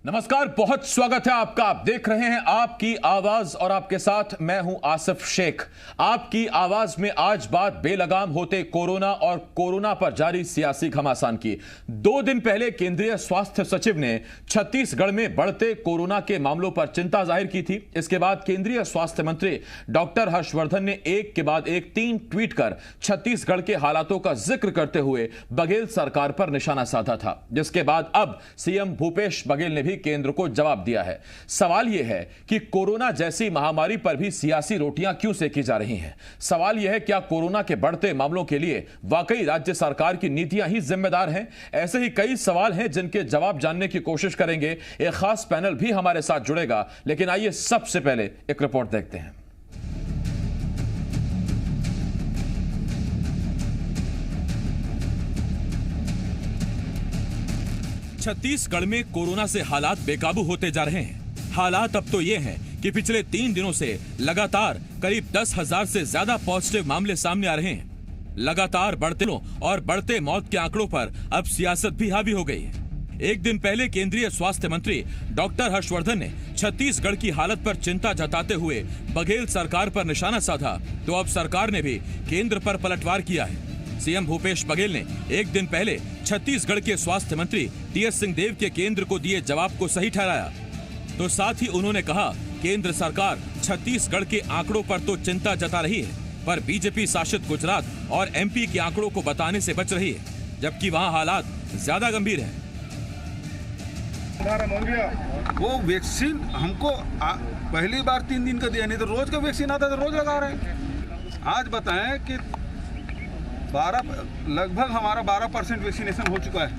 नमस्कार, बहुत स्वागत है आपका। आप देख रहे हैं आपकी आवाज और आपके साथ मैं हूं आसिफ शेख। आपकी आवाज में आज बात बेलगाम होते कोरोना और कोरोना पर जारी सियासी घमासान की। 2 दिन पहले केंद्रीय स्वास्थ्य सचिव ने छत्तीसगढ़ में बढ़ते कोरोना के मामलों पर चिंता जाहिर की थी। इसके बाद केंद्रीय स्वास्थ्य मंत्री डॉक्टर हर्षवर्धन ने एक के बाद एक 3 ट्वीट कर छत्तीसगढ़ के हालातों का जिक्र करते हुए बघेल सरकार पर निशाना साधा था, जिसके बाद अब सीएम भूपेश बघेल ने केंद्र को जवाब दिया है। सवाल यह है कि कोरोना जैसी महामारी पर भी सियासी रोटियां क्यों सेकी जा रही हैं? सवाल यह है, क्या कोरोना के बढ़ते मामलों के लिए वाकई राज्य सरकार की नीतियां ही जिम्मेदार हैं? ऐसे ही कई सवाल हैं जिनके जवाब जानने की कोशिश करेंगे। एक खास पैनल भी हमारे साथ जुड़ेगा, लेकिन आइए सबसे पहले एक रिपोर्ट देखते हैं। छत्तीसगढ़ में कोरोना से हालात बेकाबू होते जा रहे हैं। हालात अब तो ये हैं कि पिछले 3 दिनों से लगातार करीब 10,000 से ज्यादा पॉजिटिव मामले सामने आ रहे हैं। लगातार बढ़ते और बढ़ते मौत के आंकड़ों पर अब सियासत भी हावी हो गई है। एक दिन पहले केंद्रीय स्वास्थ्य मंत्री डॉक्टर हर्षवर्धन ने छत्तीसगढ़ की हालत पर चिंता जताते हुए बघेल सरकार पर निशाना साधा, तो अब सरकार ने भी केंद्र पर पलटवार किया है। सीएम भूपेश बघेल ने एक दिन पहले छत्तीसगढ़ के स्वास्थ्य मंत्री टीएस सिंहदेव के केंद्र को दिए जवाब को सही ठहराया, तो साथ ही उन्होंने कहा केंद्र सरकार छत्तीसगढ़ के आंकड़ों पर तो चिंता जता रही है, पर बीजेपी शासित गुजरात और एमपी के आंकड़ों को बताने से बच रही है, जबकि वहां हालात ज्यादा गंभीर हैं। वो वैक्सीन हमको पहली बार 3 दिन का दिया, नहीं तो रोज का वैक्सीन आता तो रोज लगा रहे हैं। आज बताएं कि लगभग हमारा 12% वैक्सीनेशन हो चुका है।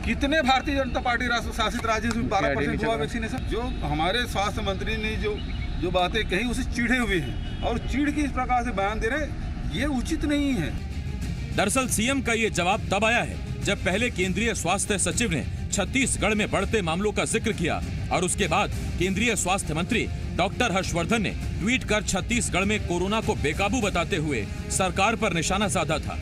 कितने भारतीय जनता पार्टी शासित राज्यों में 12% हुआ वैक्सीनेशन? जो हमारे स्वास्थ्य मंत्री ने जो बातें कही उसे चिढ़े हुए हैं और चिढ़ के इस प्रकार से बयान दे रहे, ये उचित नहीं है। दरअसल सीएम का ये जवाब तब आया है जब पहले केंद्रीय स्वास्थ्य सचिव ने छत्तीसगढ़ में बढ़ते मामलों का जिक्र किया और उसके बाद केंद्रीय स्वास्थ्य मंत्री डॉक्टर हर्षवर्धन ने ट्वीट कर छत्तीसगढ़ में कोरोना को बेकाबू बताते हुए सरकार पर निशाना साधा था।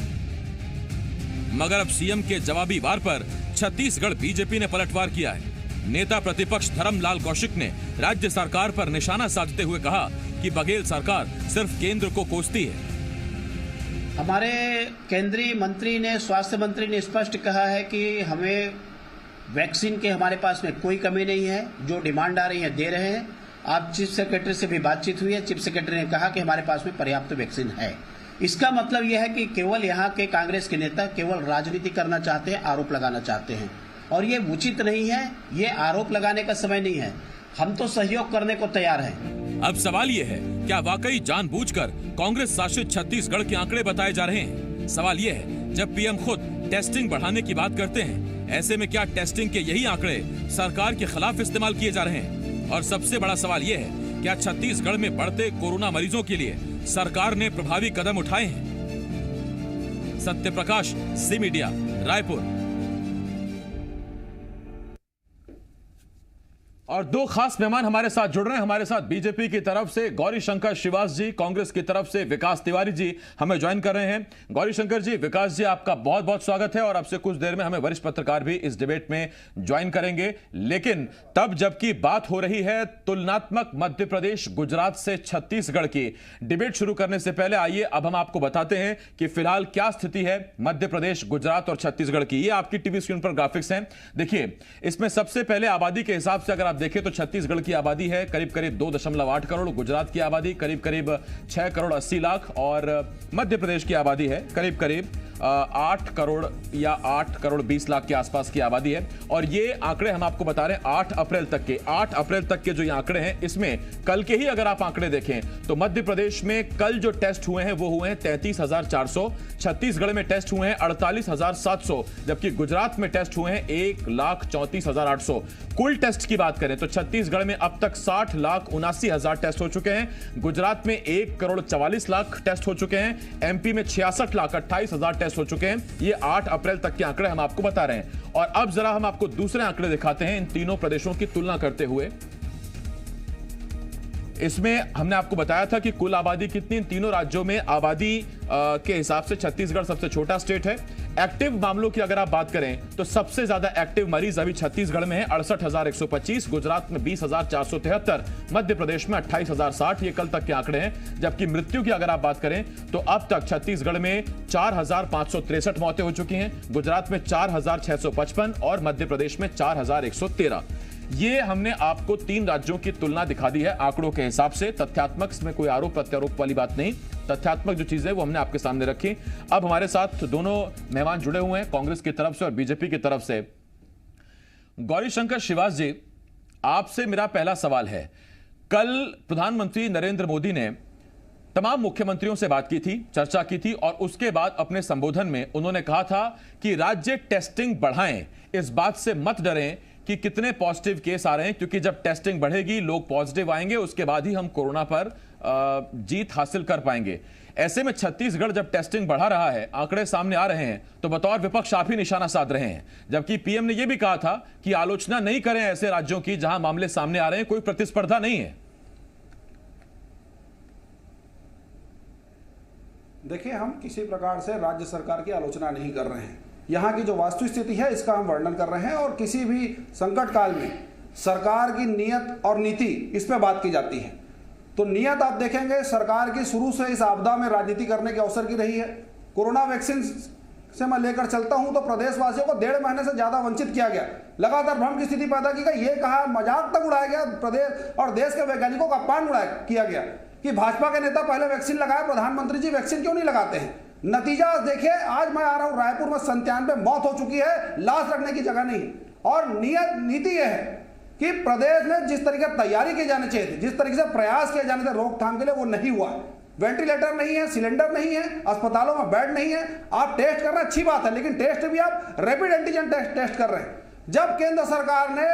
मगर अब सीएम के जवाबी वार पर छत्तीसगढ़ बीजेपी ने पलटवार किया है। नेता प्रतिपक्ष धर्मलाल कौशिक ने राज्य सरकार पर निशाना साधते हुए कहा कि बघेल सरकार सिर्फ केंद्र को कोसती है। हमारे केंद्रीय मंत्री ने, स्वास्थ्य मंत्री ने स्पष्ट कहा है कि हमें वैक्सीन के हमारे पास में कोई कमी नहीं है, जो डिमांड आ रही है दे रहे हैं। आप चीफ सेक्रेटरी से भी बातचीत हुई है, चीफ सेक्रेटरी ने कहा कि हमारे पास में पर्याप्त वैक्सीन है। इसका मतलब यह है कि केवल यहाँ के कांग्रेस के नेता केवल राजनीति करना चाहते हैं, आरोप लगाना चाहते हैं, और ये उचित नहीं है। ये आरोप लगाने का समय नहीं है। हम तो सहयोग करने को तैयार हैं। अब सवाल ये है, क्या वाकई जानबूझकर कांग्रेस शासित छत्तीसगढ़ के आंकड़े बताए जा रहे हैं? सवाल ये है, जब पीएम खुद टेस्टिंग बढ़ाने की बात करते हैं, ऐसे में क्या टेस्टिंग के यही आंकड़े सरकार के खिलाफ इस्तेमाल किए जा रहे हैं? और सबसे बड़ा सवाल यह है, क्या छत्तीसगढ़ में बढ़ते कोरोना मरीजों के लिए सरकार ने प्रभावी कदम उठाए हैं? Satyaprakash, C media, Raipur. और 2 खास मेहमान हमारे साथ जुड़ रहे हैं। हमारे साथ बीजेपी की तरफ से गौरीशंकर श्रीवास जी, कांग्रेस की तरफ से विकास तिवारी जी हमें ज्वाइन कर रहे हैं। गौरीशंकर जी, विकास जी, आपका बहुत बहुत स्वागत है। और अब से कुछ देर में हमें वरिष्ठ पत्रकार भी इस डिबेट में ज्वाइन करेंगे, लेकिन तब जबकि बात हो रही है तुलनात्मक मध्य प्रदेश गुजरात से छत्तीसगढ़ की, डिबेट शुरू करने से पहले आइए अब हम आपको बताते हैं कि फिलहाल क्या स्थिति है मध्य प्रदेश, गुजरात और छत्तीसगढ़ की। ये आपकी टीवी स्क्रीन पर ग्राफिक्स हैं। देखिए, इसमें सबसे पहले आबादी के हिसाब से अगर आप देखें तो छत्तीसगढ़ की आबादी है करीब करीब 2.8 करोड़, गुजरात की आबादी करीब करीब 6 करोड़ 80 लाख और मध्य प्रदेश की आबादी है करीब करीब 8 करोड़ या 8 करोड़ 20 लाख के आसपास की आबादी है। और ये आंकड़े हम आपको बता रहे हैं 8 अप्रैल तक के जो ये आंकड़े हैं, इसमें कल के ही अगर आप आंकड़े देखें तो मध्य प्रदेश में कल जो टेस्ट हुए हैं वो हुए हैं 33,400, छत्तीसगढ़ में टेस्ट हुए हैं 48,700, जबकि गुजरात में टेस्ट हुए हैं 1,34,800। कुल टेस्ट की बात करें तो छत्तीसगढ़ में अब तक 60,79,000 टेस्ट हो चुके हैं, गुजरात में 1 करोड़ 44 लाख टेस्ट हो चुके हैं, एमपी में 66,28,000 टेस्ट हो चुके हैं। ये 8 अप्रैल तक के आंकड़े हम आपको बता रहे हैं। और अब जरा हम आपको दूसरे आंकड़े दिखाते हैं इन तीनों प्रदेशों की तुलना करते हुए। इसमें हमने आपको बताया था कि कुल आबादी कितनी, इन तीनों राज्यों में आबादी के हिसाब से छत्तीसगढ़ सबसे छोटा स्टेट है। एक्टिव मामलों की अगर आप बात करें तो सबसे ज्यादा एक्टिव मरीज अभी छत्तीसगढ़ में है 68,125, गुजरात में 20,473, मध्य प्रदेश में 28,060, ये कल तक के आंकड़े हैं। जबकि मृत्यु की अगर आप बात करें तो अब तक छत्तीसगढ़ में 4,563 मौतें हो चुकी हैं, गुजरात में 4,655 और मध्य प्रदेश में 4,113। ये हमने आपको 3 राज्यों की तुलना दिखा दी है आंकड़ों के हिसाब से। तथ्यात्मक, इसमें कोई आरोप प्रत्यारोप वाली बात नहीं, तथ्यात्मक जो चीजें वो हमने आपके सामने रखी। अब हमारे साथ दोनों मेहमान जुड़े हुए हैं, कांग्रेस की तरफ से और बीजेपी की तरफ से। गौरीशंकर श्रीवास जी, आपसे मेरा पहला सवाल है, कल प्रधानमंत्री नरेंद्र मोदी ने तमाम मुख्यमंत्रियों से बात की थी, चर्चा की थी और उसके बाद अपने संबोधन में उन्होंने कहा था कि राज्य टेस्टिंग बढ़ाएं, इस बात से मत डरें कि कितने पॉजिटिव केस आ रहे हैं, क्योंकि जब टेस्टिंग बढ़ेगी, लोग पॉजिटिव आएंगे, उसके बाद ही हम कोरोना पर जीत हासिल कर पाएंगे। ऐसे में छत्तीसगढ़ जब टेस्टिंग बढ़ा रहा है, आंकड़े सामने आ रहे हैं, तो बतौर विपक्ष आप ही निशाना साध रहे हैं। जबकि पीएम ने यह भी कहा था कि आलोचना नहीं करें ऐसे राज्यों की जहां मामले सामने आ रहे हैं, कोई प्रतिस्पर्धा नहीं है। देखिए, हम किसी प्रकार से राज्य सरकार की आलोचना नहीं कर रहे हैं। यहाँ की जो वास्तविक स्थिति है इसका हम वर्णन कर रहे हैं और किसी भी संकट काल में सरकार की नीयत और नीति इस पे बात की जाती है। तो नीयत आप देखेंगे, सरकार की शुरू से इस आपदा में राजनीति करने के अवसर की रही है। कोरोना वैक्सीन से मैं लेकर चलता हूं तो प्रदेशवासियों को 1.5 महीने से ज्यादा वंचित किया गया, लगातार भ्रम की स्थिति पैदा की गई, ये कहा, मजाक तक उड़ाया गया, प्रदेश और देश के वैज्ञानिकों का अपमान किया गया कि भाजपा के नेता पहले वैक्सीन लगाए, प्रधानमंत्री जी वैक्सीन क्यों नहीं लगाते हैं। नतीजा देखिए, आज मैं आ रहा हूं रायपुर में 97 मौत हो चुकी है, लाश रखने की जगह नहीं। और नीति यह है कि प्रदेश में जिस तरीके से तैयारी की जानी चाहिए थी, जिस तरीके से प्रयास किए जाने थे रोकथाम के लिए, वो नहीं हुआ। वेंटिलेटर नहीं है, सिलेंडर नहीं है, अस्पतालों में बेड नहीं है। आप टेस्ट कर रहे हैं, अच्छी बात है, लेकिन टेस्ट भी आप रैपिड एंटीजन टेस्ट कर रहे हैं। जब केंद्र सरकार ने,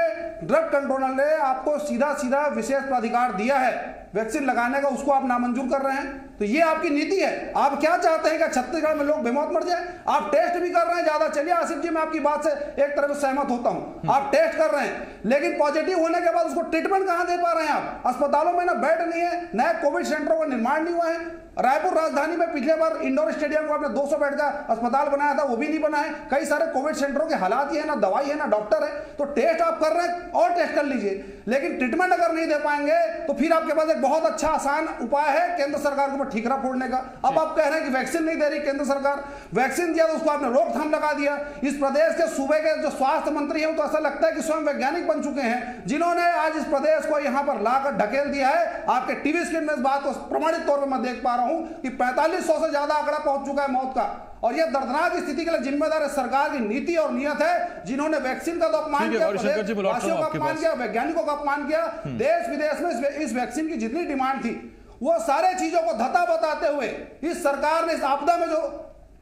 ड्रग कंट्रोलर ने आपको सीधा विशेष प्राधिकार दिया है वैक्सीन लगाने का, उसको आप नामंजूर कर रहे हैं। तो ये आपकी नीति है। आप क्या चाहते हैं कि छत्तीसगढ़ में लोग बेमौत मर जाए? आप टेस्ट भी कर रहे हैं ज्यादा। चलिए आसिफ जी, मैं आपकी बात से एक तरफ से सहमत होता हूं, आप टेस्ट कर रहे हैं, लेकिन पॉजिटिव होने के बाद उसको ट्रीटमेंट कहां दे पा रहे हैं आप? अस्पतालों में ना बेड नहीं है, नए कोविड सेंटरों का निर्माण नहीं हुआ है। रायपुर राजधानी में पिछले बार इंडोर स्टेडियम को आपने 200 बेड का अस्पताल बनाया था, वो भी नहीं बना है। कई सारे कोविड सेंटरों के हालात ये है, ना दवाई है ना डॉक्टर है। तो टेस्ट आप कर रहे हैं और टेस्ट कर लीजिए, लेकिन ट्रीटमेंट अगर नहीं दे पाएंगे तो फिर आपके पास एक बहुत अच्छा आसान उपाय है केंद्र सरकार के ऊपर ठीकरा फोड़ने का। अब आप कह रहे हैं कि वैक्सीन नहीं दे रही केंद्र सरकार, वैक्सीन दिया तो उसको आपने रोकथाम लगा दिया। इस प्रदेश के सूबे के जो स्वास्थ्य मंत्री हैं, तो ऐसा लगता है कि स्वयं वैज्ञानिक बन चुके हैं, जिन्होंने आज इस प्रदेश को यहां पर लाकर ढकेल दिया है। आपके टीवी स्क्रीन में इस बात को प्रमाणित तौर पर मैं देख पा रहा हूं कि 4500 से ज्यादा आंकड़ा पहुंच चुका है मौत का। और यह दर्दनाक स्थिति के लिए जिम्मेदार है सरकार की नीति और नीयत है, जिन्होंने वैक्सीन का तो अपमान किया, प्रदेशवासियों का अपमान किया, वैज्ञानिकों का अपमान किया। देश विदेश में इस वैक्सीन की जितनी डिमांड थी, वो सारे चीजों को धता बताते हुए इस सरकार ने इस आपदा में जो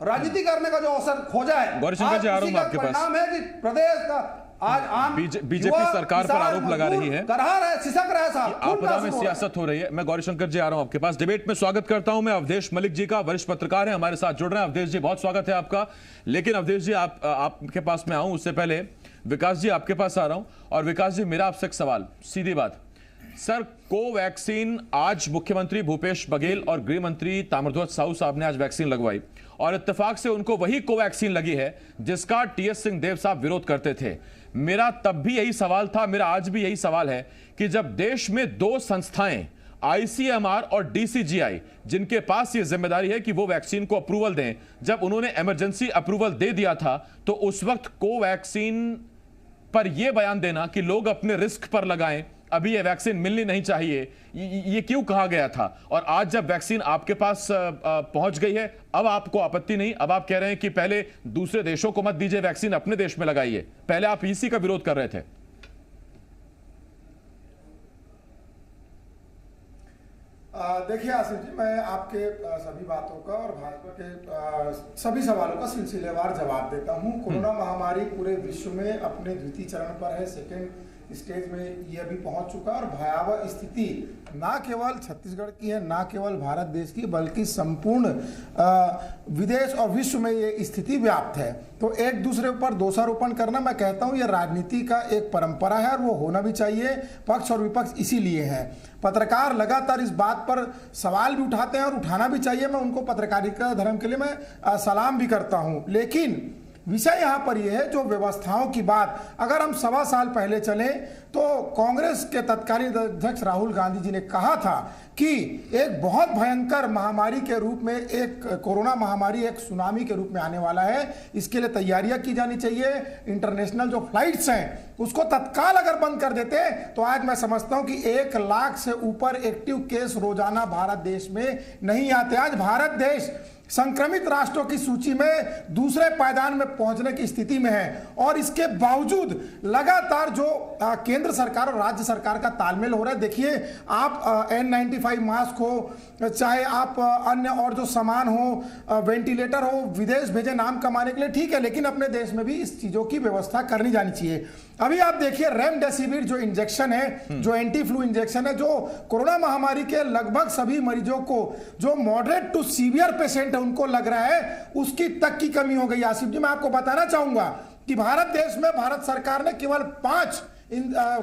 राजनीति करने का जो अवसर खोजा है, गौरीशंकर जी, आ रहा हूं आपके पास। परिणाम है कि प्रदेश का आज आम बीजेपी सरकार पर आरोप लगा रही है, सिसक रहा है साहब, आपदा में सियासत हो रही है। मैं गौरीशंकर जी आ रहा हूं आपके पास। डिबेट में स्वागत करता हूं मैं अवधेश मलिक जी का, वरिष्ठ पत्रकार हैं, हमारे साथ जुड़ रहे हैं। अवधेश जी, बहुत स्वागत है आपका। लेकिन अवधेश जी, आपके पास मैं आऊं उससे पहले विकास जी आपके पास आ रहा हूं। और विकास जी, मेरा आपसे एक सवाल, सीधी बात सर, कोवैक्सीन आज मुख्यमंत्री भूपेश बघेल और गृह मंत्री ताम्रध्वज साहू साहब ने आज वैक्सीन लगवाई और इत्तेफाक से उनको वही कोवैक्सीन लगी है जिसका टीएस सिंहदेव साहब विरोध करते थे। मेरा तब भी यही सवाल था, मेरा आज भी यही सवाल है कि जब देश में 2 संस्थाएं आईसीएमआर और डीसीजीआई, जिनके पास यह जिम्मेदारी है कि वो वैक्सीन को अप्रूवल दें, जब उन्होंने इमरजेंसी अप्रूवल दे दिया था, तो उस वक्त कोवैक्सीन पर यह बयान देना कि लोग अपने रिस्क पर लगाएं, अभी ये वैक्सीन मिलनी नहीं चाहिए, ये क्यों कहा गया था? और आज जब वैक्सीन आपके पास पहुंच गई है, अब आपको आपत्ति नहीं, अब आप कह रहे हैं कि पहले दूसरे देशों को मत दीजिए वैक्सीन, अपने देश में लगाइए। पहले आप इसी का विरोध कर रहे थे। देखिए आसिफ जी, मैं आपके सभी बातों का और भाजपा के सभी सवालों का सिलसिलेवार जवाब देता हूं। कोरोना महामारी पूरे विश्व में अपने द्वितीय चरण पर है, सेकेंड स्टेज में ये अभी पहुंच चुका है और भयावह स्थिति ना केवल छत्तीसगढ़ की है, ना केवल भारत देश की, बल्कि संपूर्ण विदेश और विश्व में ये स्थिति व्याप्त है। तो एक दूसरे पर दोषारोपण करना, मैं कहता हूं, ये राजनीति का एक परंपरा है और वो होना भी चाहिए। पक्ष और विपक्ष इसीलिए है। पत्रकार लगातार इस बात पर सवाल भी उठाते हैं और उठाना भी चाहिए। मैं उनको पत्रकारिता धर्म के लिए मैं सलाम भी करता हूं। लेकिन विषय यहां पर यह है जो व्यवस्थाओं की बात, अगर हम 1.25 साल पहले चलें तो कांग्रेस के तत्कालीन अध्यक्ष राहुल गांधी जी ने कहा था कि एक बहुत भयंकर महामारी के रूप में, एक कोरोना महामारी एक सुनामी के रूप में आने वाला है, इसके लिए तैयारियां की जानी चाहिए। इंटरनेशनल जो फ्लाइट्स हैं उसको तत्काल अगर बंद कर देते तो आज मैं समझता हूं कि 1 लाख से ऊपर एक्टिव केस रोजाना भारत देश में नहीं आते। आज भारत देश संक्रमित राष्ट्रों की सूची में दूसरे पायदान में पहुंचने की स्थिति में है और इसके बावजूद लगातार जो केंद्र सरकार और राज्य सरकार का तालमेल हो रहा है। देखिए, आप N95 मास्क हो, चाहे आप अन्य और जो सामान हो, वेंटिलेटर हो, विदेश भेजे नाम कमाने के लिए, ठीक है, लेकिन अपने देश में भी इस चीजों की व्यवस्था करनी जानी चाहिए। अभी आप देखिए रेमडेसिविर जो इंजेक्शन है, जो एंटी फ्लू इंजेक्शन है, जो कोरोना महामारी के लगभग सभी मरीजों को, जो मॉडरेट टू सीवियर पेशेंट है उनको लग रहा है, उसकी तक की कमी हो गई। आसिफ जी, मैं आपको बताना चाहूंगा कि भारत देश में भारत सरकार ने केवल 5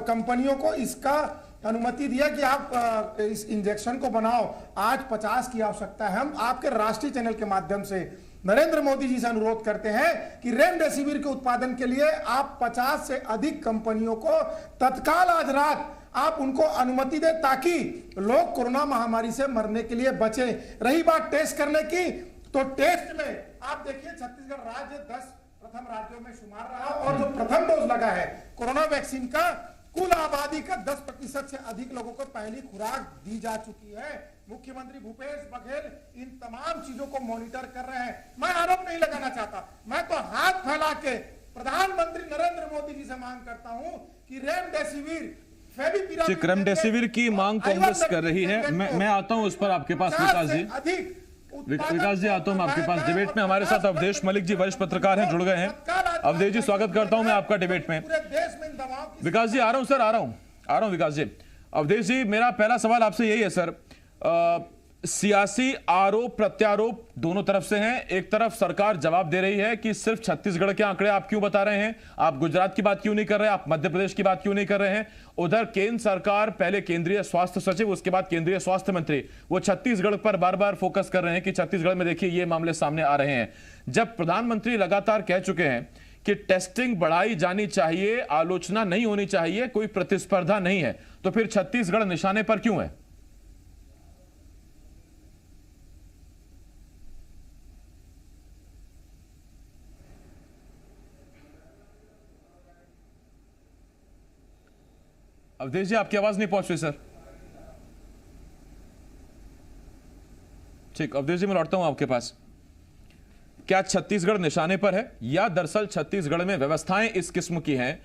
कंपनियों को इसका अनुमति दिया कि आप इस इंजेक्शन को बनाओ। आज 50 की आवश्यकता है। हम आपके राष्ट्रीय चैनल के माध्यम से नरेंद्र मोदी जी से अनुरोध करते हैं कि रेमडेसिविर के उत्पादन के लिए आप 50 से अधिक कंपनियों को तत्काल आज रात आप उनको अनुमति दें ताकि लोग कोरोना महामारी से मरने के लिए बचे। रही बात टेस्ट करने की, तो टेस्ट में आप देखिए छत्तीसगढ़ राज्य 10 प्रथम राज्यों में शुमार रहा और जो प्रथम डोज लगा है कोरोना वैक्सीन का, कुल आबादी का 10% से अधिक लोगों को पहली खुराक दी जा चुकी है। मुख्यमंत्री भूपेश बघेल इन तमाम चीजों को मॉनिटर कर रहे हैं। मैं आरोप नहीं लगाना चाहता, मैं तो हाथ फैला के प्रधानमंत्री नरेंद्र मोदी जी से मांग करता हूं कि रेमडेसिविर की मांग कांग्रेस कर रही है। मैं आता हूं उस पर आपके पास विकास जी। विकास जी, आता हूं मैं आपके पास डिबेट में। हमारे साथ अवधेश मलिक जी वरिष्ठ पत्रकार हैं, जुड़ गए हैं। अवधेश जी, स्वागत करता हूं मैं आपका डिबेट में। विकास जी, आ रहा हूं सर, आ रहा हूं विकास जी। अवधेश जी, मेरा पहला सवाल आपसे यही है सर, सियासी आरोप प्रत्यारोप दोनों तरफ से हैं। एक तरफ सरकार जवाब दे रही है कि सिर्फ छत्तीसगढ़ के आंकड़े आप क्यों बता रहे हैं, आप गुजरात की बात क्यों नहीं कर रहे हैं, आप मध्य प्रदेश की बात क्यों नहीं कर रहे हैं। उधर केंद्र सरकार, पहले केंद्रीय स्वास्थ्य सचिव, उसके बाद केंद्रीय स्वास्थ्य मंत्री, वो छत्तीसगढ़ पर बार बार फोकस कर रहे हैं कि छत्तीसगढ़ में देखिए ये मामले सामने आ रहे हैं। जब प्रधानमंत्री लगातार कह चुके हैं कि टेस्टिंग बढ़ाई जानी चाहिए, आलोचना नहीं होनी चाहिए, कोई प्रतिस्पर्धा नहीं है, तो फिर छत्तीसगढ़ निशाने पर क्यों है? अवधेश जी, आपकी आवाज नहीं पहुंच रही सर। ठीक, अवधेश जी मैं लौटता हूं आपके पास। क्या छत्तीसगढ़ निशाने पर है या दरअसल छत्तीसगढ़ में व्यवस्थाएं इस किस्म की हैं,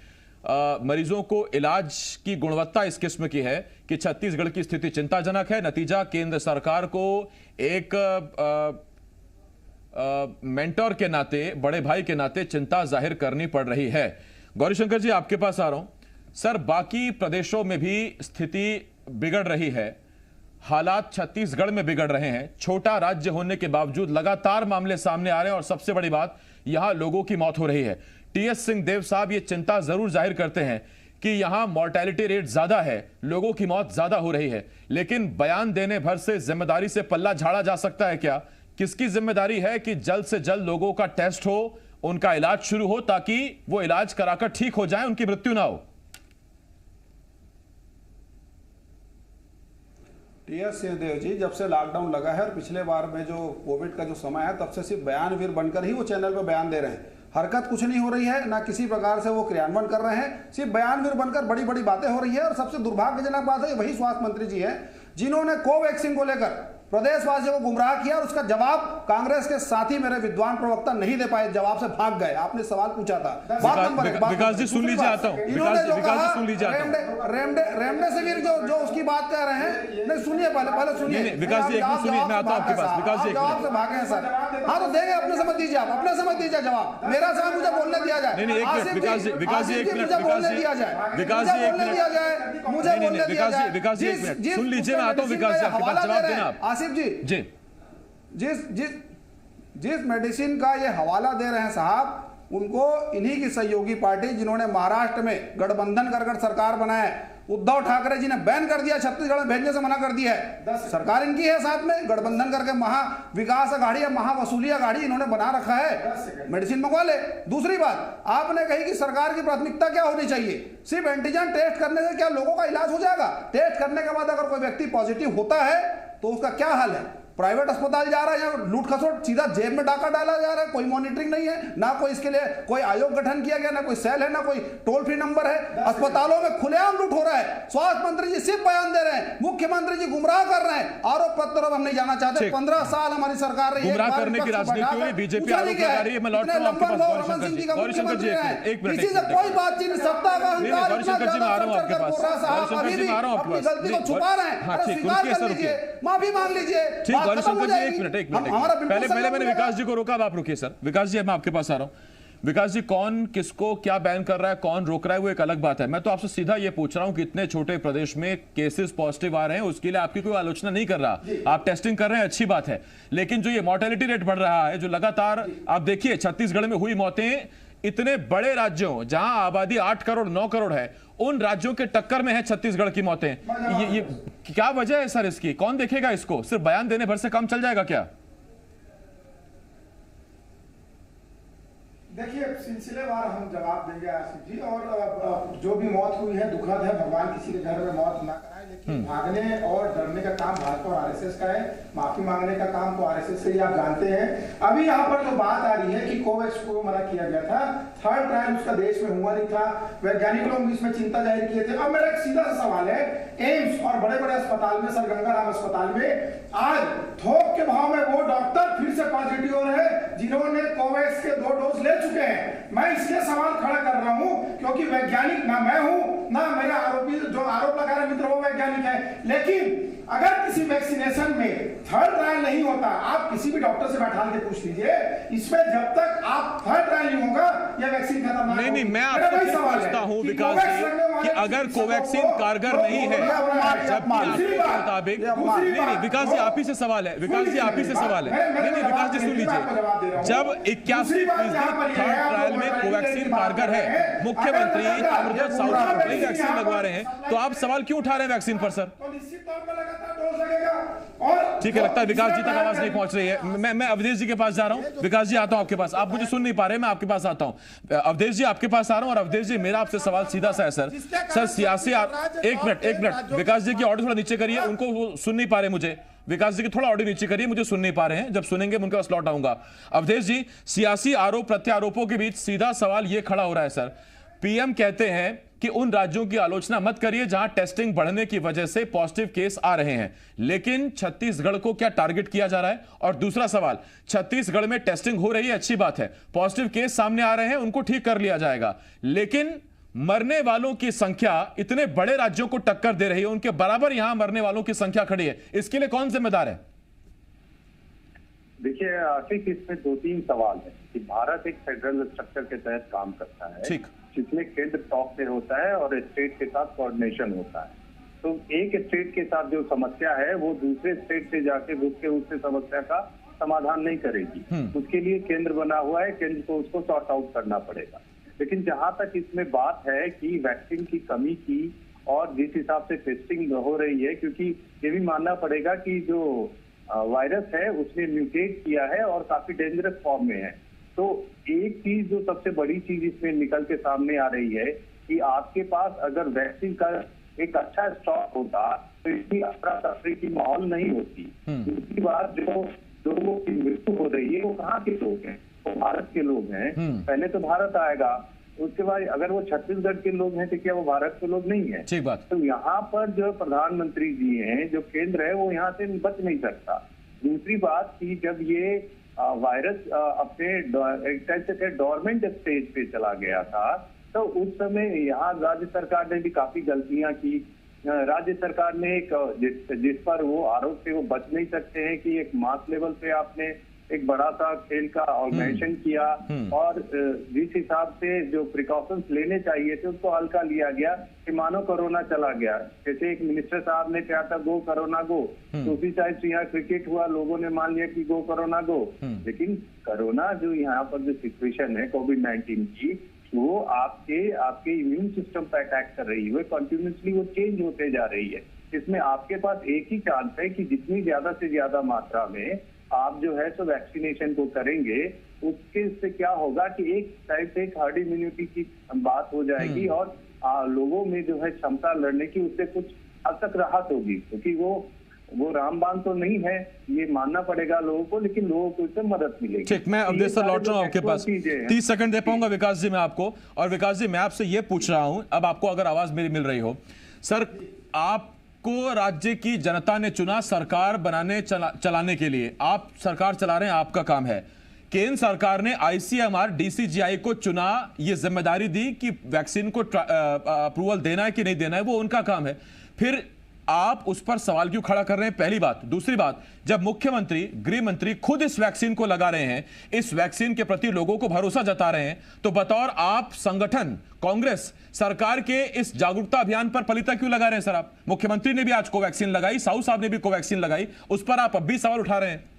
मरीजों को इलाज की गुणवत्ता इस किस्म की है कि छत्तीसगढ़ की स्थिति चिंताजनक है। नतीजा केंद्र सरकार को एक मेंटर के नाते, बड़े भाई के नाते चिंता जाहिर करनी पड़ रही है। गौरीशंकर जी, आपके पास आ रहा हूं सर। बाकी प्रदेशों में भी स्थिति बिगड़ रही है, हालात छत्तीसगढ़ में बिगड़ रहे हैं। छोटा राज्य होने के बावजूद लगातार मामले सामने आ रहे हैं और सबसे बड़ी बात, यहां लोगों की मौत हो रही है। टीएस सिंहदेव साहब ये चिंता जरूर जाहिर करते हैं कि यहां मॉर्टेलिटी रेट ज्यादा है, लोगों की मौत ज्यादा हो रही है, लेकिन बयान देने भर से जिम्मेदारी से पल्ला झाड़ा जा सकता है क्या? किसकी जिम्मेदारी है कि जल्द से जल्द लोगों का टेस्ट हो, उनका इलाज शुरू हो, ताकि वो इलाज कराकर ठीक हो जाए, उनकी मृत्यु ना हो? टीएस सिंहदेव जी, जब से लॉकडाउन लगा है और पिछले बार में जो कोविड का जो समय है, तब से सिर्फ बयानवीर बनकर ही वो चैनल पे बयान दे रहे हैं। हरकत कुछ नहीं हो रही है, ना किसी प्रकार से वो क्रियान्वयन कर रहे हैं, सिर्फ बयानवीर बनकर बड़ी बड़ी बातें हो रही है। और सबसे दुर्भाग्यजनक बात है, वही स्वास्थ्य मंत्री जी हैं जिन्होंने कोवैक्सीन को लेकर प्रदेशवासियों को गुमराह किया और उसका जवाब कांग्रेस के साथी मेरे विद्वान प्रवक्ता नहीं दे पाए, जवाब से भाग गए। आपने सवाल पूछा था। बात नंबर एक, विकास जी सुन लीजिए, आता हूं। विकास जी सुन लीजिए, आता हूं। रेमडेसिविर जो उसकी बात कर रहे हैं, नहीं सुनिए, पहले सुनिए। विकास जी एक मिनट सुनिए, मैं आता हूं आपके पास। विकास जी जवाब से भागे हैं सर। हाँ तो देंगे, अपने समझ दीजिए, आप अपने समझ दीजिए जवाब। मेरा समय मुझे बोलने दिया जाए। नहीं एक मिनट विकास जी, विकास जी एक मिनट, बोलने दिया जाए, विकास जी एक मिनट, मुझे बोलने दिया जाए। विकास जी एक मिनट सुन लीजिए, मैं आता हूं। विकास जी आपके पास जवाब देना आप। आसिफ जी जी, जिस मेडिसिन का ये हवाला दे रहे हैं साहब, उनको इन्हीं की सहयोगी पार्टी जिन्होंने महाराष्ट्र में गठबंधन कर सरकार बनाया, उद्धव ठाकरे जी ने बैन कर दिया, छत्तीसगढ़ में भेजने से मना कर दिया है। सरकार इनकी है, साथ में गठबंधन करके महा विकास अघाड़ी या महा वसूली अघाड़ी इन्होंने बना रखा है। मेडिसिन मंगवा ले। दूसरी बात आपने कही कि सरकार की प्राथमिकता क्या होनी चाहिए, सिर्फ एंटीजन टेस्ट करने से क्या लोगों का इलाज हो जाएगा? टेस्ट करने के बाद अगर कोई व्यक्ति पॉजिटिव होता है तो उसका क्या हाल है? प्राइवेट अस्पताल जा रहा है या लूट खसोट, सीधा जेब में डाका डाला जा रहा है, कोई मॉनिटरिंग नहीं है, ना कोई इसके लिए कोई आयोग गठन किया गया, ना कोई सेल है, ना कोई टोल फ्री नंबर है। अस्पतालों में खुलेआम लूट हो रहा है। स्वास्थ्य मंत्री जी सिर्फ बयान दे रहे हैं, मुख्यमंत्री जी गुमराह कर रहे हैं। आरोप पत्र हम नहीं जाना चाहते। 15 साल हमारी सरकार रही है, गुमराह करने की राजनीति हुई, बीजेपी आरोप लगा रही है। मैं लौट रहा हूं आपके पास गौरीशंकर जी, एक मिनट, किसी से कोई बातचीत, सत्ता का अहंकार, गौरीशंकर जी मैं आ रहा हूं आपके पास, गौरीशंकर जी मैं आ रहा हूं आपके पास, गलती को छुपा रहे हैं। स्वीकार कर लीजिए, माफी मांग लीजिए। ठीक, गौरीशंकर जी एक मिनट, पहले मैंने विकास जी को रोका, अब आप रुकिए सर। विकास जी मैं आपके पास आ रहा हूं। विकास जी, कौन किसको क्या बैन कर रहा है, कौन रोक रहा है, वो एक अलग बात है। मैं तो आपसे सीधा ये पूछ रहा हूं कि इतने छोटे प्रदेश में केसेस पॉजिटिव आ रहे हैं, उसके लिए आपकी कोई आलोचना नहीं कर रहा। आप टेस्टिंग कर रहे हैं, अच्छी बात है, लेकिन जो ये मोर्टेलिटी रेट बढ़ रहा है, जो लगातार आप देखिए छत्तीसगढ़ में हुई मौतें, इतने बड़े राज्यों जहां आबादी 8 करोड़ 9 करोड़ है, उन राज्यों के टक्कर में है छत्तीसगढ़ की मौतें। ये क्या वजह है सर इसकी? कौन देखेगा इसको? सिर्फ बयान देने भर से काम चल जाएगा क्या? देखिए, सिलसिलेवार हम जवाब देंगे आसिफ जी। और जो भी मौत हुई है दुखद है, भगवान किसी के घर में मौत ना कराए, लेकिन भागने और डरने का काम भाजपा और आरएसएस का है, माफी मांगने का काम तो आरएसएस से ही आप जानते हैं। अभी यहाँ पर जो बात आ रही है कि कोवैक्स को मना किया गया था, थर्ड ट्रायल उसका देश में हुआ नहीं था, वैज्ञानिक लोग इसमें चिंता जाहिर किए थे। अब मेरा एक सीधा सा सवाल है, एम्स और बड़े बड़े अस्पताल में, सर गंगाराम अस्पताल में आज थोक के भाव में वो डॉक्टर फिर से पॉजिटिव हो रहे हैं जिन्होंने कोवैक्स के 2 डोज ले चुके हैं। मैं इसलिए सवाल खड़ा कर रहा हूं क्योंकि वैज्ञानिक ना मैं हूं ना मेरा आरोपी जो आरोप लगा रहे मित्र वो वैज्ञानिक है, लेकिन अगर किसी वैक्सीनेशन में थर्ड ट्रायल नहीं होता, आप किसी भी डॉक्टर से बैठा के पूछ लीजिए, इसमें जब तक आप थर्ड ट्रायल नहीं होगा यह वैक्सीन खतरनाक नहीं, मैं आपसे पूछता हूं विकास जी कि अगर कोवैक्सीन कारगर नहीं है, जबकि आपके मुताबिक नहीं, विकास जी आप ही से सवाल है, विकास जी आप ही से सवाल है। नहीं विकास जी सुन लीजिए, जब 81% थर्ड ट्रायल में कोवैक्सीन कारगर है, मुख्यमंत्री ताम्रध्वज साहू नई वैक्सीन लगवा रहे हैं, तो आप सवाल क्यों उठा रहे हैं वैक्सीन पर सर? ठीक है, लगता है विकास जी तक आवाज नहीं पहुंच रही है। मैं अवधेश जी के पास जा रहा हूं। विकास जी आता हूं आपके पास, आप मुझे सुन नहीं पा रहे, मैं आपके पास आता हूं। अवधेश जी आपके पास आ रहा हूं। और अवधेश जी मेरा आपसे सवाल सीधा सा है सर सियासी एक मिनट विकास जी की ऑडियो थोड़ा नीचे करिए, उनको वो सुन नहीं पा रहे मुझे। विकास जी की थोड़ा ऑडियो नीचे करिए, मुझे सुन नहीं पा रहे हैं, जब सुनेंगे उनके पास लौट आऊंगा। अवधेश जी, सियासी आरोप प्रत्यारोपों के बीच सीधा सवाल यह खड़ा हो रहा है सर, पीएम कहते हैं कि उन राज्यों की आलोचना मत करिए जहां टेस्टिंग बढ़ने की वजह से पॉजिटिव केस आ रहे हैं, लेकिन छत्तीसगढ़ को क्या टारगेट किया जा रहा है? और दूसरा सवाल, छत्तीसगढ़ में टेस्टिंग हो रही है, अच्छी बात है, पॉजिटिव केस सामने आ रहे हैं, उनको ठीक कर लिया जाएगा, लेकिन मरने वालों की संख्या इतने बड़े राज्यों को टक्कर दे रही है, उनके बराबर यहां मरने वालों की संख्या खड़ी है, इसके लिए कौन जिम्मेदार है? देखिए आशिक, इसमें 2-3 सवाल है कि भारत एक फेडरल स्ट्रक्चर के तहत काम करता है, ठीक, जिसमें केंद्र टॉप पे होता है और स्टेट के साथ कोऑर्डिनेशन होता है। तो एक स्टेट के साथ जो समस्या है वो दूसरे स्टेट से जाके घुस के उससे समस्या का समाधान नहीं करेगी। उसके लिए केंद्र बना हुआ है, केंद्र को उसको सॉर्ट आउट करना पड़ेगा। लेकिन जहां तक इसमें बात है कि वैक्सीन की कमी की और जिस हिसाब से टेस्टिंग हो रही है, क्योंकि ये भी मानना पड़ेगा कि जो वायरस है उसने म्यूटेट किया है और काफी डेंजरस फॉर्म में है। तो एक चीज जो सबसे बड़ी चीज इसमें निकल के सामने आ रही है कि आपके पास अगर वैक्सीन का एक अच्छा स्टॉक होता तो इतनी अफरा तफरी की माहौल नहीं होती। दूसरी बात, जो लोगों की मृत्यु हो रही है वो कहाँ के लोग हैं? वो भारत के लोग हैं। पहले तो भारत आएगा, उसके बाद अगर वो छत्तीसगढ़ के लोग हैं तो क्या वो भारत के लोग नहीं है? ठीक बात। तो यहाँ पर जो प्रधानमंत्री जी हैं, जो केंद्र है, वो यहाँ से बच नहीं सकता। दूसरी बात कि जब ये वायरस अपने एक टाइप से डोरमेंट स्टेज पे चला गया था, तो उस समय यहाँ राज्य सरकार ने भी काफी गलतियां की। राज्य सरकार ने एक जिस पर वो आरोप से वो बच नहीं सकते हैं कि एक मास लेवल पे आपने एक बड़ा सा खेल का ऑर्गेनाइजेशन किया और जिस हिसाब से जो प्रिकॉशंस लेने चाहिए थे उसको हल्का लिया गया कि मानो कोरोना चला गया। जैसे एक मिनिस्टर साहब ने कहा था गो कोरोना गो, तो उसी टाइप से यहाँ क्रिकेट हुआ, लोगों ने मान लिया कि गो कोरोना गो। लेकिन कोरोना जो यहाँ पर जो सिचुएशन है कोविड-19 की, वो आपके इम्यून सिस्टम पर अटैक कर रही है, कंटिन्यूसली वो चेंज होते जा रही है। इसमें आपके पास एक ही चांस है कि जितनी ज्यादा से ज्यादा मात्रा में आप जो है तो वैक्सीनेशन को करेंगे, उसके से क्या होगा कि एक टाइप से एक हर्ड इम्यूनिटी की बात हो जाएगी और लोगों में जो है क्षमता लड़ने की उससे कुछ हद तक राहत होगी, क्योंकि वो रामबाण तो नहीं है, ये मानना पड़ेगा लोगों को, लेकिन लोगों को इससे मदद मिलेगी। ठीक, मैं अवधेश सर लौट रहा हूँ आपके पास, 30 सेकंड दे पाऊंगा विकास जी मैं आपको। और विकास जी, मैं आपसे ये पूछ रहा हूं, अब आपको अगर आवाज मेरी मिल रही हो सर, आपको राज्य की जनता ने चुना सरकार बनाने चलाने के लिए, आप सरकार चला रहे हैं, आपका काम है। केंद्र सरकार ने ICMR DCGI को चुना, ये जिम्मेदारी दी कि वैक्सीन को अप्रूवल देना है कि नहीं देना है, वो उनका काम है। फिर आप उस पर सवाल क्यों खड़ा कर रहे हैं? पहली बात। दूसरी बात, जब मुख्यमंत्री, गृह मंत्री खुद इस वैक्सीन को लगा रहे हैं, इस वैक्सीन के प्रति लोगों को भरोसा जता रहे हैं, तो बतौर आप संगठन कांग्रेस सरकार के इस जागरूकता अभियान पर पलीता क्यों लगा रहे हैं सर आप? मुख्यमंत्री ने भी आज कोवैक्सीन लगाई, साहू साहब ने भी कोवैक्सीन लगाई, उस पर आप अब भी सवाल उठा रहे हैं।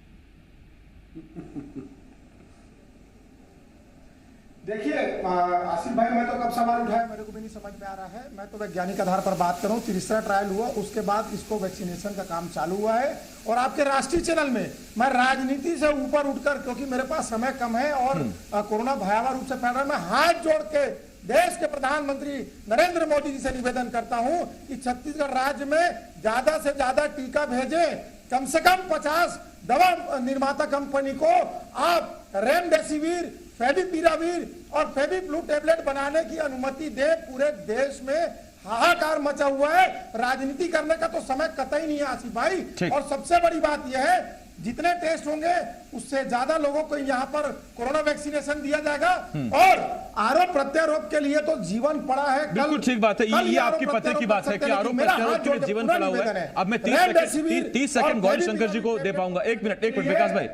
देखिए आसिफ भाई, मैं तो कब सवाल उठाया मेरे को भी नहीं समझ में आ रहा है। मैं तो वैज्ञानिक आधार पर बात करूं, तीसरा ट्रायल हुआ, उसके बाद इसको वैक्सीनेशन का काम चालू हुआ है। और आपके राष्ट्रीय चैनल में मैं राजनीति से ऊपर उठकर, क्योंकि मेरे पास समय कम है और कोरोना भयावह रूप से फैल रहा है, मैं हाथ जोड़ के देश के प्रधानमंत्री नरेंद्र मोदी जी से निवेदन करता हूं कि छत्तीसगढ़ राज्य में ज्यादा से ज्यादा टीका भेजे। कम से कम 50 दवा निर्माता कंपनी को आप रेमडेसिविर, फेविपिराविर और फेविफ्लू टैबलेट बनाने की अनुमति दे। पूरे देश में हाहाकार मचा हुआ है, राजनीति करने का तो समय कतई नहीं है आसिफ भाई। और सबसे बड़ी बात यह है, जितने टेस्ट होंगे उससे ज्यादा लोगों को यहाँ पर कोरोना वैक्सीनेशन दिया जाएगा। और आरोप प्रत्यारोप के लिए तो जीवन पड़ा है। बिल्कुल ठीक बात है, ये आपकी पते की बात है कि आरोप प्रत्यारोप के लिए जीवन पड़ा हुआ है। अब मैं 30 सेकंड गौरी शंकर जी को दे पाऊंगा। एक मिनट विकास भाई,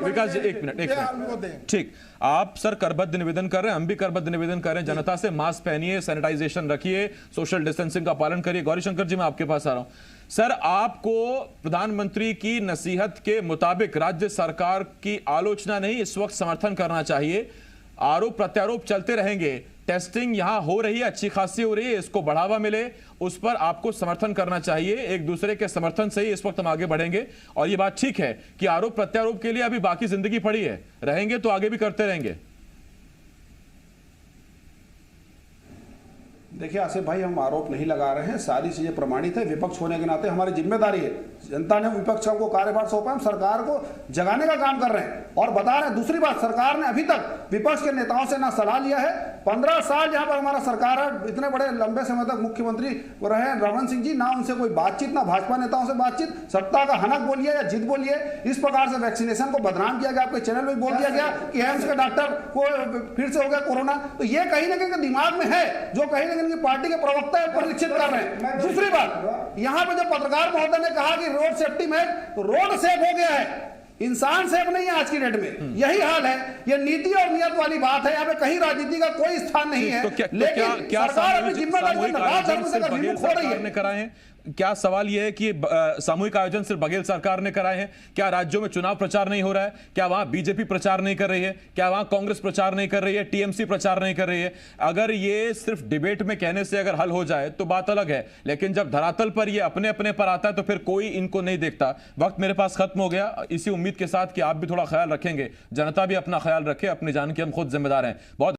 विकास जी एक मिनट। ठीक, आप सर करबद्ध निवेदन कर रहे हैं, हम भी करबद्ध निवेदन कर रहे हैं जनता से, मास्क पहनिए, सैनिटाइजेशन रखिए, सोशल डिस्टेंसिंग का पालन करिए। गौरी शंकर जी, मैं आपके पास आ रहा हूं सर, आपको प्रधानमंत्री की नसीहत के मुताबिक राज्य सरकार की आलोचना नहीं, इस वक्त समर्थन करना चाहिए। आरोप प्रत्यारोप चलते रहेंगे, टेस्टिंग यहां हो रही है, अच्छी खासी हो रही है, इसको बढ़ावा मिले, उस पर आपको समर्थन करना चाहिए। एक दूसरे के समर्थन से ही इस वक्त हम आगे बढ़ेंगे। और ये बात ठीक है कि आरोप प्रत्यारोप के लिए अभी बाकी जिंदगी पड़ी है, रहेंगे तो आगे भी करते रहेंगे। देखिए आसिफ भाई, हम आरोप नहीं लगा रहे हैं, सारी चीजें प्रमाणित है। विपक्ष होने के नाते हमारी जिम्मेदारी है, जनता ने विपक्ष को कार्यभार सौंपा, हम सरकार को जगाने का काम कर रहे हैं और बता रहे हैं। दूसरी बात, सरकार ने अभी तक विपक्ष के नेताओं से ना सलाह लिया है। 15 साल जहां पर हमारा सरकार है, इतने बड़े लंबे समय तक मुख्यमंत्री रहे हैं रमन सिंह जी, ना उनसे कोई बातचीत, ना भाजपा नेताओं से बातचीत। सत्ता का हनक बोलिए या जिद बोलिए, इस प्रकार से वैक्सीनेशन को बदनाम किया गया। आपके चैनल में बोल दिया गया कि एम्स के डॉक्टर को फिर से हो गया कोरोना। तो ये कहीं ना कहीं दिमाग में है, जो कहीं ना कहीं पार्टी के प्रवक्ता परीक्षित कर रहे हैं। दूसरी बात, यहां पर जो पत्रकार महोदय ने कहा कि रोड सेफ्टी में, तो रोड सेफ हो गया है, इंसान सेफ नहीं है आज की डेट में। यही हाल है, ये नीति और नियत वाली बात है। यहाँ पे कहीं राजनीति का कोई स्थान नहीं है। लेकिन सरकार अपनी जिम्मेदारी हो रही है। क्या सवाल यह है कि सामूहिक आयोजन सिर्फ बघेल सरकार ने कराए हैं? क्या राज्यों में चुनाव प्रचार नहीं हो रहा है? क्या वहां बीजेपी प्रचार नहीं कर रही है? क्या वहां कांग्रेस प्रचार नहीं कर रही है? टीएमसी प्रचार नहीं कर रही है? अगर ये सिर्फ डिबेट में कहने से अगर हल हो जाए तो बात अलग है, लेकिन जब धरातल पर ये अपने अपने पर आता है तो फिर कोई इनको नहीं देखता। वक्त मेरे पास खत्म हो गया, इसी उम्मीद के साथ कि आप भी थोड़ा ख्याल रखेंगे, जनता भी अपना ख्याल रखे, अपनी जान की हम खुद जिम्मेदार हैं। बहुत